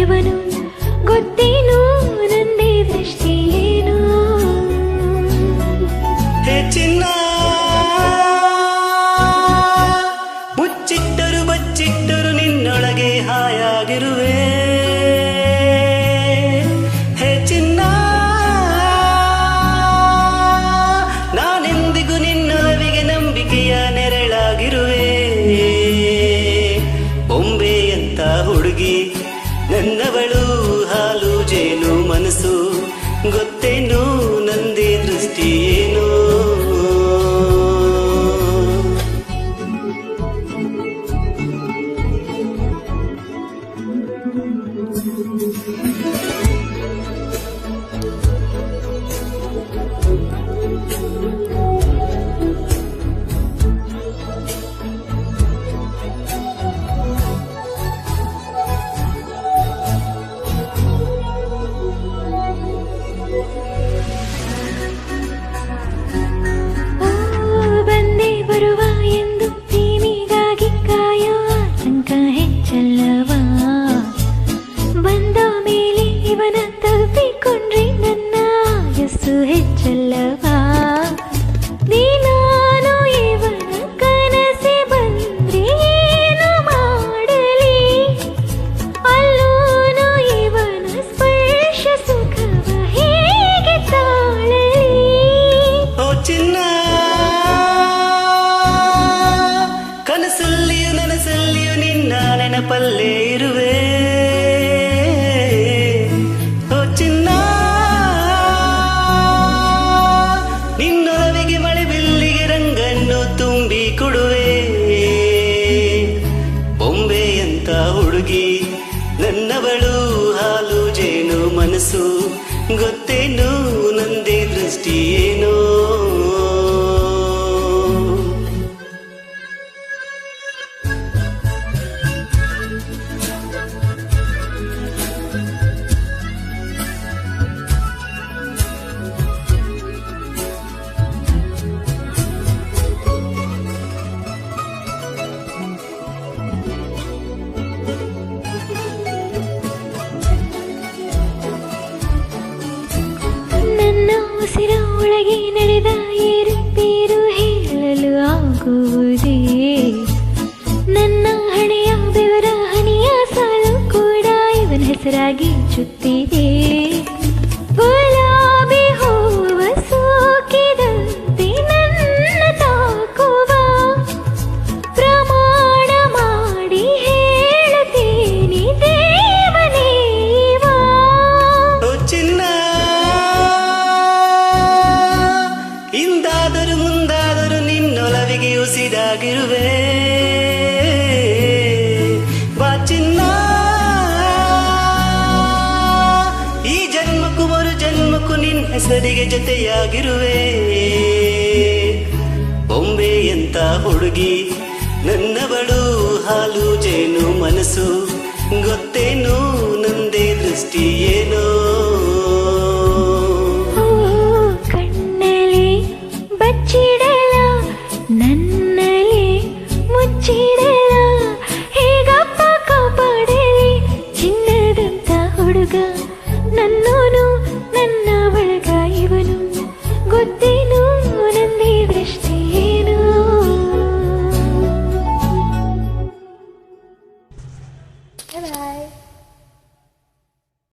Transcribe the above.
ಇವನು ಗೊತ್ತೇನು ನಂದೇ ದೃಷ್ಟಿ ಏನು ಹೇ ಚಿನ್ನ ಮುಚ್ಚಿಟ್ಟರು ಬಚ್ಚಿಟ್ಟರು ನಿನ್ನೊಳಗೆ ಹಾಯಾಗಿರುವೆ ಹೇ ಚಿನ್ನ ನಾನೆಂದಿಗೂ ನಿನ್ನೊಲವಿಗೆ ನಂಬಿಕೆಯ ನೆರಳಾಗಿರುವೆ ಬೊಂಬೆಯಂತ ಹುಡುಗಿ ನನ್ನವಳು ಹಾಲು ಜೇನು ಮನಸ್ಸು ಗೊತ್ತೇನು ನಂದೇ ದೃಷ್ಟಿ ಏನು ಹೆಚ್ಚಲ್ಲವಾ ನೀನಾನು ಇವನ ಕನಸೆ ಬಂದ್ರೆ ಏನು ಮಾಡಲಿ ಅಲ್ಲೂನು ಇವನ ಸ್ಪರ್ಶ ಸುಖವ ಹೇಗೆ ತಾಳಲಿ ಓ ಚಿನ್ನ ಕನಸಲ್ಲಿಯೂ ನನಸಲ್ಲಿಯೂ ನಿನ್ನ ನೆನಪಲ್ಲೇ ಇರುವೆ ಓ ಚಿನ್ನ ನಿನ್ನೊಲವಿಗೆ ಮಳೆ ಬಿಲ್ಲಿಗೆ ರಂಗನ್ನು ತುಂಬಿ ಕೊಡುವೆ ಬೊಂಬೆಯಂತ ಹುಡುಗಿ ನನ್ನವಳು ಹಾಲು ಜೇನು ಮನಸ್ಸು ಗೊತ್ತೇನು ನಂದೇ ದೃಷ್ಟಿ ಏನೋ ಉಸಿರ ಒಳಗೆ ನಡೆದ ಏರುಪೇರು ಹೇಳಲು ಆಗುವುದೇ ನನ್ನ ಹಣೆಯ ಬೆವರ ಹನಿಯ ಸಾಲು ಕೂಡ ಇವನ ಹೆಸರಾಗಿ ಚುತ್ತಿದೆ ಗುಲಾಬಿ ಹೂವ ಸೋಕಿದಂತೆ ನನ್ನ ತಾಕುವ ಪ್ರಮಾಣ ಮಾಡಿ ಹೇಳುತ್ತೇನೆ ದೇವನೇವಾ ಇಂದಾದರೂ ಮುಂದಾದರೂ ನಿನ್ನೊಲವಿಗೆ ಉಸಿರಾಗಿರುವೆ ಬಾ ಚಿನ್ನ ಈ ಜನ್ಮಕ್ಕೂ ಮರು ಜನ್ಮಕ್ಕೂ ನಿನ್ನ ಹೆಸರಿಗೆ ಜೊತೆಯಾಗಿರುವೆ ಬೊಂಬೆಯಂತ ಹುಡುಗಿ ನನ್ನವಳು ಹಾಲು ಜೇನು ಮನಸ್ಸು ಗೊತ್ತ